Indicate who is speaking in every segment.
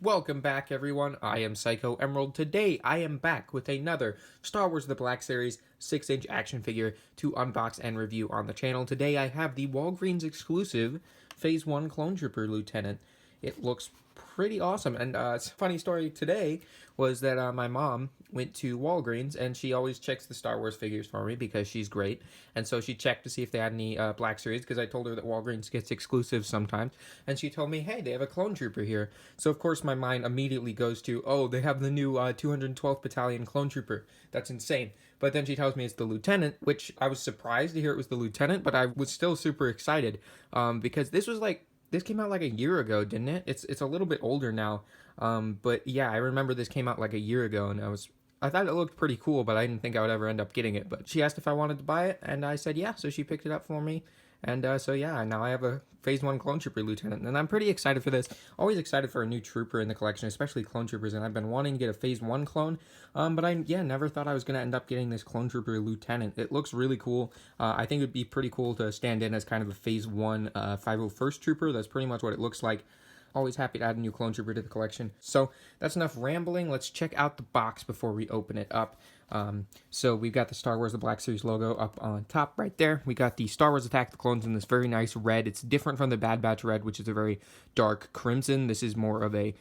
Speaker 1: Welcome back, everyone. I am Psycho Emerald. Today, I am back with another Star Wars The Black Series 6-inch action figure to unbox and review on the channel. Today, I have the Walgreens exclusive Phase 1 Clone Trooper Lieutenant. It looks pretty awesome. And funny story today was that my mom went to Walgreens, and she always checks the Star Wars figures for me because she's great. And so she checked to see if they had any Black Series, because I told her that Walgreens gets exclusives sometimes. And she told me, hey, they have a Clone Trooper here. So, of course, my mind immediately goes to, oh, they have the new 212th Battalion Clone Trooper. That's insane. But then she tells me it's the Lieutenant, which I was surprised to hear it was the Lieutenant, but I was still super excited because this came out like a year ago, didn't it? It's a little bit older now. But yeah, I remember this came out like a year ago, and I thought it looked pretty cool, but I didn't think I would ever end up getting it. But she asked if I wanted to buy it, and I said yeah, so she picked it up for me. And so yeah, now I have a Phase 1 Clone Trooper Lieutenant, and I'm pretty excited for this. Always excited for a new trooper in the collection, especially Clone Troopers, and I've been wanting to get a Phase 1 clone, but I never thought I was going to end up getting this Clone Trooper Lieutenant. It looks really cool. I think it would be pretty cool to stand in as kind of a Phase 1 501st Trooper. That's pretty much what it looks like. Always happy to add a new Clone Trooper to the collection. So that's enough rambling. Let's check out the box before we open it up. So we've got the Star Wars The Black Series logo up on top right there. We got the Star Wars Attack the Clones in this very nice red. It's different from the Bad Batch red, which is a very dark crimson. This is more of a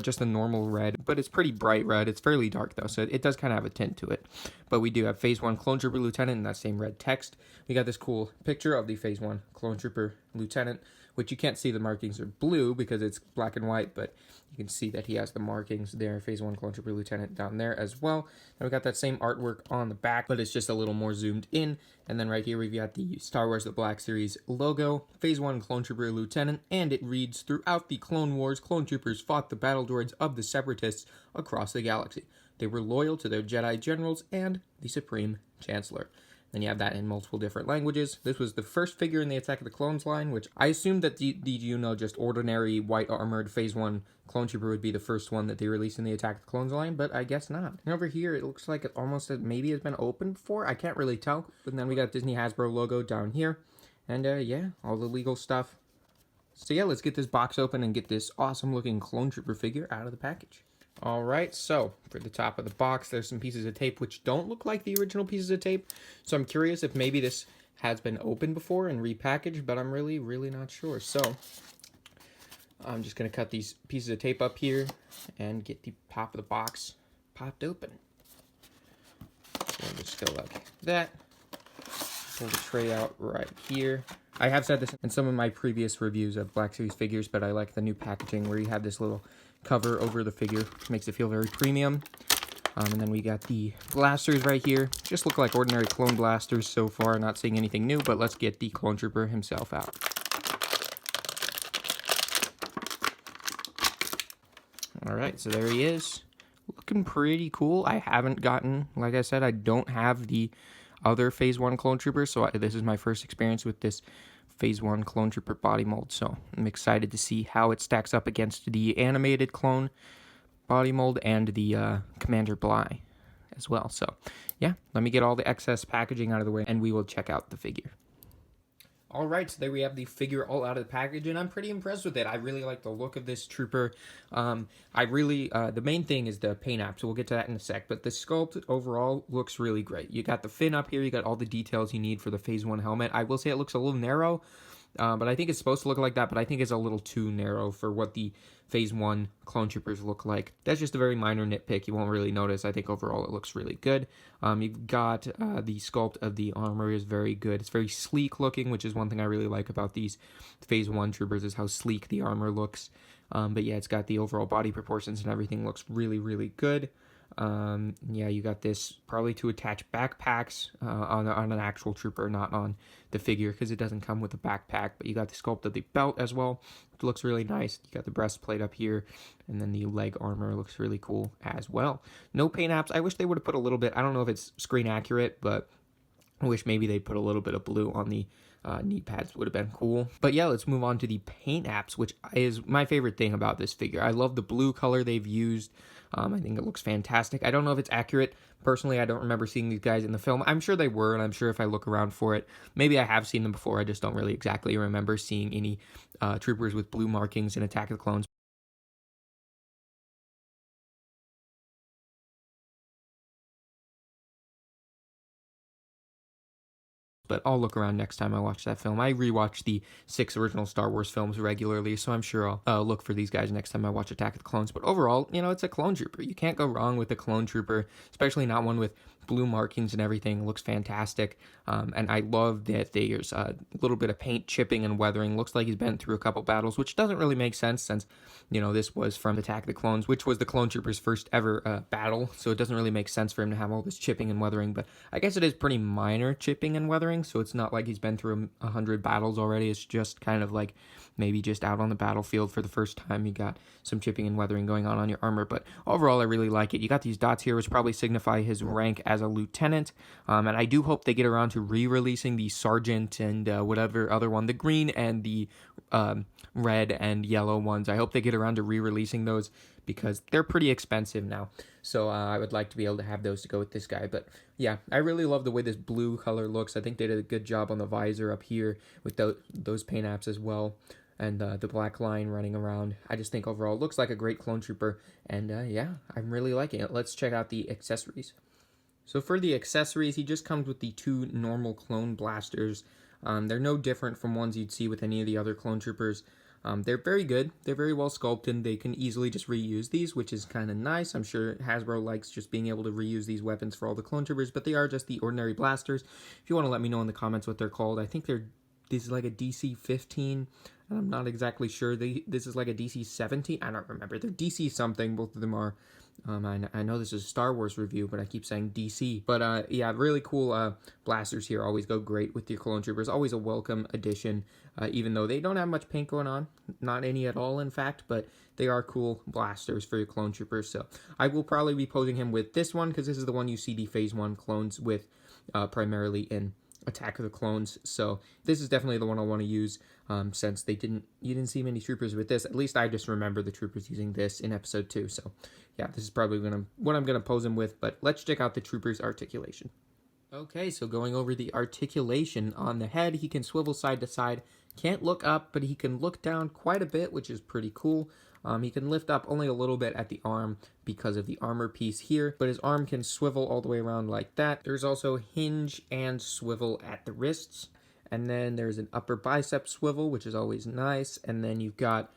Speaker 1: just a normal red, but it's pretty bright red. It's fairly dark though, so it does kind of have a tint to it. But we do have Phase 1 Clone Trooper Lieutenant in that same red text. We got this cool picture of the Phase 1 Clone Trooper Lieutenant, which you can't see the markings are blue because it's black and white, but you can see that he has the markings there, Phase 1 Clone Trooper Lieutenant down there as well. And we got that same artwork on the back, but it's just a little more zoomed in. And then right here we've got the Star Wars The Black Series logo, Phase 1 Clone Trooper Lieutenant, and it reads, throughout the Clone Wars, Clone Troopers fought the battle droids of the Separatists across the galaxy. They were loyal to their Jedi generals and the Supreme Chancellor. Then you have that in multiple different languages. This was the first figure in the Attack of the Clones line, which I assumed that just ordinary white armored Phase 1 Clone Trooper would be the first one that they released in the Attack of the Clones line, but I guess not. And over here, it looks like it almost maybe has been opened before. I can't really tell. But then we got Disney Hasbro logo down here. And yeah, all the legal stuff. So yeah, let's get this box open and get this awesome looking Clone Trooper figure out of the package. Alright, so for the top of the box, there's some pieces of tape which don't look like the original pieces of tape. So I'm curious if maybe this has been opened before and repackaged, but I'm really not sure. So I'm just going to cut these pieces of tape up here and get the top of the box popped open. So we'll just go like that. Pull the tray out right here. I have said this in some of my previous reviews of Black Series figures, but I like the new packaging where you have this little cover over the figure. Makes it feel very premium. And then we got the blasters right here. Just look like ordinary clone blasters so far. Not seeing anything new, but let's get the Clone Trooper himself out. Alright, so there he is. Looking pretty cool. I haven't gotten, like I said, I don't have the other Phase 1 Clone Trooper, so this is my first experience with this Phase 1 Clone Trooper body mold, so I'm excited to see how it stacks up against the animated clone body mold and the Commander Bly as well. So yeah, let me get all the excess packaging out of the way and we will check out the figure. Alright, so there we have the figure all out of the package, and I'm pretty impressed with it. I really like the look of this trooper. The main thing is the paint app, so we'll get to that in a sec, but the sculpt overall looks really great. You got the fin up here, you got all the details you need for the Phase 1 helmet. I will say it looks a little narrow, but I think it's supposed to look like that, but I think it's a little too narrow for what the Phase 1 Clone Troopers look like. That's just a very minor nitpick. You won't really notice. I think overall it looks really good. You've got the sculpt of the armor is very good. It's very sleek looking, which is one thing I really like about these Phase 1 Troopers is how sleek the armor looks. But yeah, it's got the overall body proportions and everything looks really good. Yeah, you got this probably to attach backpacks on an actual trooper, not on the figure, because it doesn't come with a backpack. But you got the sculpt of the belt as well. It looks really nice. You got the breastplate up here, and then the leg armor looks really cool as well. No paint apps. I wish they would have put a little bit. I don't know if it's screen accurate, but I wish maybe they put a little bit of blue on the knee pads. Would have been cool. But yeah, let's move on to the paint apps, which is my favorite thing about this figure. I love the blue color they've used. I think it looks fantastic. I don't know if it's accurate. Personally, I don't remember seeing these guys in the film. I'm sure they were, and I'm sure if I look around for it, maybe I have seen them before. I just don't really exactly remember seeing any troopers with blue markings in Attack of the Clones. but I'll look around next time I watch that film. I rewatch the 6 original Star Wars films regularly, so I'm sure I'll look for these guys next time I watch Attack of the Clones. But overall, you know, it's a clone trooper. You can't go wrong with a clone trooper, especially not one with blue markings and everything. It looks fantastic, and I love that there's a little bit of paint chipping and weathering. Looks like he's been through a couple battles, which doesn't really make sense since, you know, this was from Attack of the Clones, which was the clone trooper's first ever battle, so it doesn't really make sense for him to have all this chipping and weathering. But I guess it is pretty minor chipping and weathering, so it's not like he's been through 100 battles already. It's just kind of like maybe just out on the battlefield for the first time you got some chipping and weathering going on your armor. But overall, I really like it. You got these dots here, which probably signify his rank as a lieutenant, and I do hope they get around to re-releasing the sergeant and whatever other one, the green and the red and yellow ones. I hope they get around to re-releasing those, because they're pretty expensive now. So I would like to be able to have those to go with this guy. But yeah, I really love the way this blue color looks. I think they did a good job on the visor up here with those paint apps as well, and the black line running around. I just think overall it looks like a great clone trooper, and yeah, I'm really liking it. Let's check out the accessories. So for the accessories, he just comes with the 2 normal clone blasters. They're no different from ones you'd see with any of the other clone troopers. They're very good. They're very well sculpted. They can easily just reuse these, which is kind of nice. I'm sure Hasbro likes just being able to reuse these weapons for all the clone troopers, but they are just the ordinary blasters. If you want to let me know in the comments what they're called, I think this is like a DC 15. I'm not exactly sure. This is like a DC 17. I don't remember. They're DC something. Both of them are. I know this is a Star Wars review, but I keep saying DC. But yeah, really cool blasters here. Always go great with your clone troopers. Always a welcome addition, even though they don't have much paint going on. Not any at all, in fact, but they are cool blasters for your clone troopers. So I will probably be posing him with this one, because this is the one you see the Phase 1 clones with primarily in Attack of the Clones. So this is definitely the one I want to use, since you didn't see many troopers with this. At least I just remember the troopers using this in episode 2. So yeah, this is probably what I'm gonna pose him with. But let's check out the troopers articulation. Okay, so going over the articulation on the head, he can swivel side to side. Can't look up, but he can look down quite a bit, which is pretty cool. He can lift up only a little bit at the arm because of the armor piece here, but his arm can swivel all the way around like that. There's also hinge and swivel at the wrists, and then there's an upper bicep swivel, which is always nice, and then you've got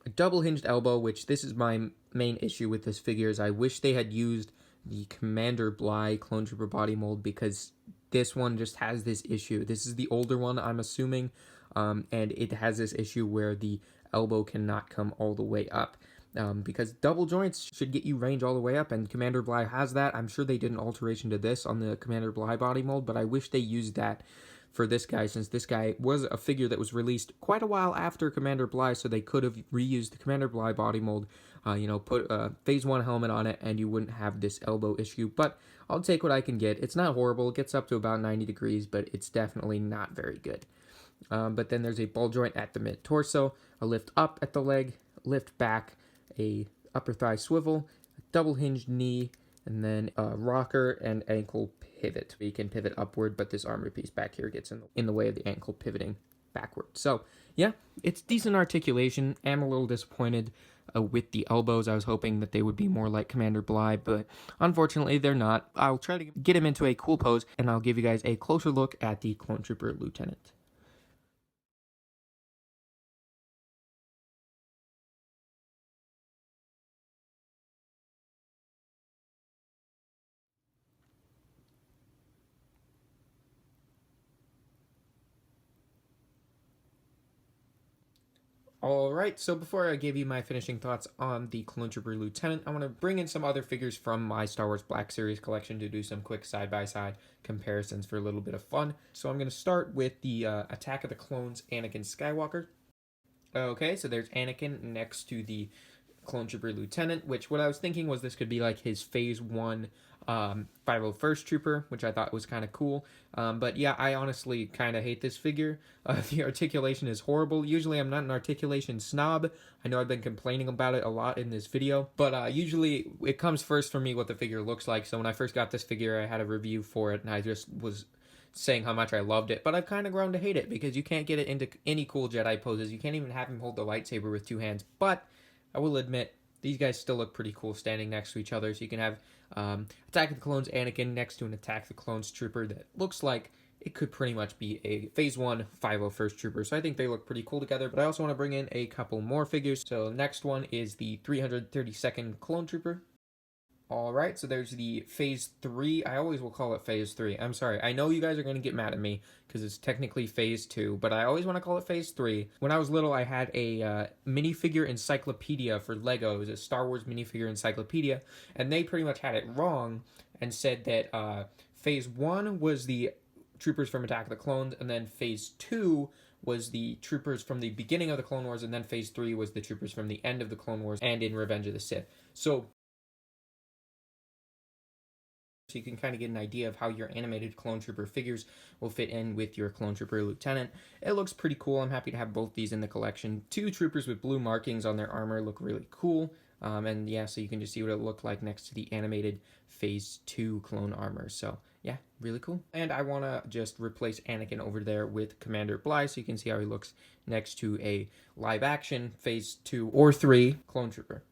Speaker 1: a double hinged elbow, which this is my main issue with this figure, is I wish they had used the Commander Bly Clone Trooper body mold, because this one just has this issue. This is the older one, I'm assuming, and it has this issue where the elbow cannot come all the way up, because double joints should get you range all the way up, and Commander Bly has that. I'm sure they did an alteration to this on the Commander Bly body mold, but I wish they used that for this guy, since this guy was a figure that was released quite a while after Commander Bly, so they could have reused the Commander Bly body mold, put a Phase 1 helmet on it, and you wouldn't have this elbow issue. But I'll take what I can get. It's not horrible. It gets up to about 90 degrees, but it's definitely not very good. But then there's a ball joint at the mid-torso, a lift up at the leg, lift back, a upper thigh swivel, a double hinged knee, and then a rocker and ankle pivot. You can pivot upward, but this armor piece back here gets in the way of the ankle pivoting backward. So yeah, it's decent articulation. I'm a little disappointed with the elbows. I was hoping that they would be more like Commander Bly, but unfortunately they're not. I'll try to get him into a cool pose, and I'll give you guys a closer look at the Clone Trooper Lieutenant. Alright, so before I give you my finishing thoughts on the Clone Trooper Lieutenant, I want to bring in some other figures from my Star Wars Black Series collection to do some quick side-by-side comparisons for a little bit of fun. So I'm going to start with the Attack of the Clones Anakin Skywalker. Okay, so there's Anakin next to the Clone Trooper Lieutenant, which what I was thinking was this could be like his Phase 1 501st Trooper, which I thought was kind of cool. But yeah, I honestly kind of hate this figure. The articulation is horrible. Usually I'm not an articulation snob. I know I've been complaining about it a lot in this video, but usually it comes first for me what the figure looks like. So when I first got this figure, I had a review for it, and I just was saying how much I loved it, but I've kind of grown to hate it because you can't get it into any cool Jedi poses. You can't even have him hold the lightsaber with 2 hands, but I will admit, these guys still look pretty cool standing next to each other. So you can have Attack of the Clones Anakin next to an Attack of the Clones Trooper that looks like it could pretty much be a Phase 1 501st Trooper. So I think they look pretty cool together, but I also want to bring in a couple more figures. So next one is the 332nd Clone Trooper. All right, so there's the Phase 3. I always will call it Phase 3. I'm sorry. I know you guys are going to get mad at me because it's technically Phase 2, but I always want to call it Phase 3. When I was little, I had a minifigure encyclopedia for Lego. It was a Star Wars minifigure encyclopedia, and they pretty much had it wrong and said that Phase 1 was the troopers from Attack of the Clones, and then Phase 2 was the troopers from the beginning of the Clone Wars, and then Phase 3 was the troopers from the end of the Clone Wars and in Revenge of the Sith. So you can kind of get an idea of how your animated Clone Trooper figures will fit in with your Clone Trooper Lieutenant. It looks pretty cool. I'm happy to have both these in the collection. Two troopers with blue markings on their armor look really cool. And yeah, so you can just see what it looked like next to the animated Phase 2 clone armor. So yeah, really cool. And I want to just replace Anakin over there with Commander Bly so you can see how he looks next to a live action Phase 2 or 3 Clone Trooper.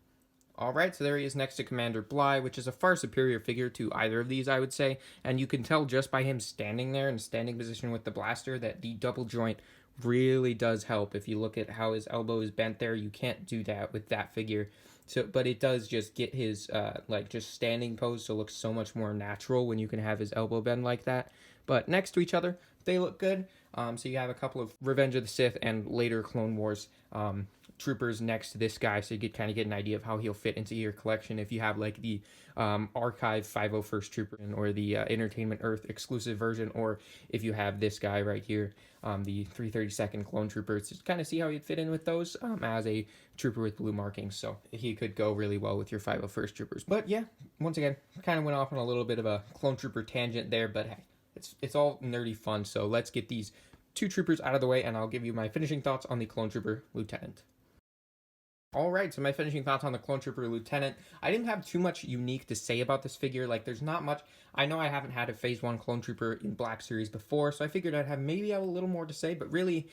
Speaker 1: Alright, so there he is next to Commander Bly, which is a far superior figure to either of these, I would say. And you can tell just by him standing there in standing position with the blaster that the double joint really does help. If you look at how his elbow is bent there, you can't do that with that figure. So, but it does just get his, just standing pose to look so much more natural when you can have his elbow bend like that. But next to each other, they look good. So you have a couple of Revenge of the Sith and later Clone Wars troopers next to this guy, so you could kind of get an idea of how he'll fit into your collection if you have like the Archive 501st Trooper or the Entertainment Earth exclusive version, or if you have this guy right here, the 332nd Clone Trooper, to kind of see how he'd fit in with those as a trooper with blue markings. So he could go really well with your 501st Troopers. But yeah, once again, kind of went off on a little bit of a Clone Trooper tangent there, but hey, it's all nerdy fun. So let's get these two troopers out of the way, and I'll give you my finishing thoughts on the Clone Trooper Lieutenant. Alright, so my finishing thoughts on the Clone Trooper Lieutenant. I didn't have too much unique to say about this figure. Like, there's not much. I know I haven't had a Phase 1 Clone Trooper in Black Series before, so I figured I'd have maybe a little more to say, but really,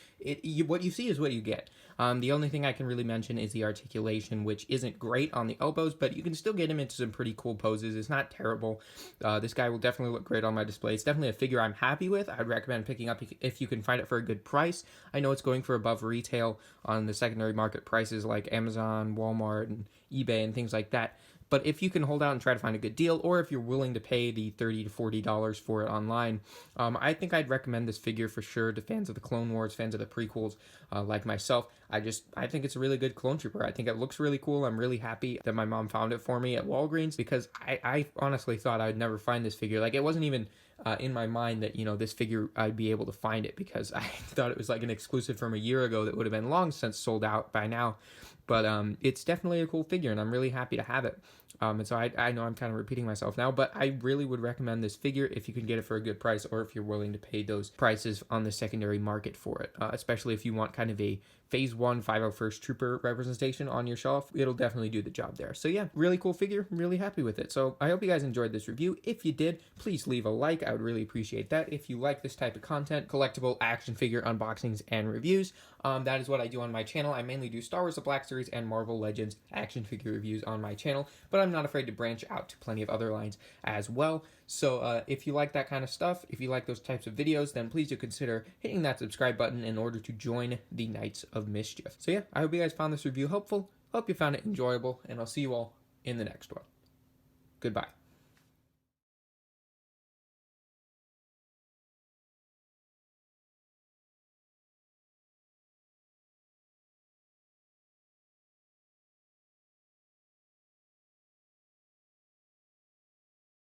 Speaker 1: what you see is what you get. The only thing I can really mention is the articulation, which isn't great on the elbows, but you can still get him into some pretty cool poses. It's not terrible. This guy will definitely look great on my display. It's definitely a figure I'm happy with. I'd recommend picking up if you can find it for a good price. I know it's going for above retail on the secondary market prices like Amazon, Walmart, and eBay, and things like that. But if you can hold out and try to find a good deal, or if you're willing to pay the $30 to $40 for it online, I think I'd recommend this figure for sure to fans of the Clone Wars, fans of the prequels, like myself. I think it's a really good Clone Trooper. I think it looks really cool. I'm really happy that my mom found it for me at Walgreens, because I honestly thought I'd never find this figure. Like, it wasn't even in my mind that, this figure, I'd be able to find it, because I thought it was like an exclusive from a year ago that would have been long since sold out by now. But it's definitely a cool figure, and I'm really happy to have it. And so I know I'm kind of repeating myself now, but I really would recommend this figure if you can get it for a good price, or if you're willing to pay those prices on the secondary market for it, especially if you want kind of a Phase 1 501st Trooper representation on your shelf. It'll definitely do the job there. So yeah, really cool figure. I'm really happy with it. So I hope you guys enjoyed this review. If you did, please leave a like. I would really appreciate that. If you like this type of content, collectible action figure unboxings and reviews, that is what I do on my channel. I mainly do Star Wars The Black Series and Marvel Legends action figure reviews on my channel, but I'm not afraid to branch out to plenty of other lines as well. So if you like that kind of stuff, if you like those types of videos, then please do consider hitting that subscribe button in order to join the Knights of Mischief. So yeah, I hope you guys found this review helpful. Hope you found it enjoyable, and I'll see you all in the next one. Goodbye.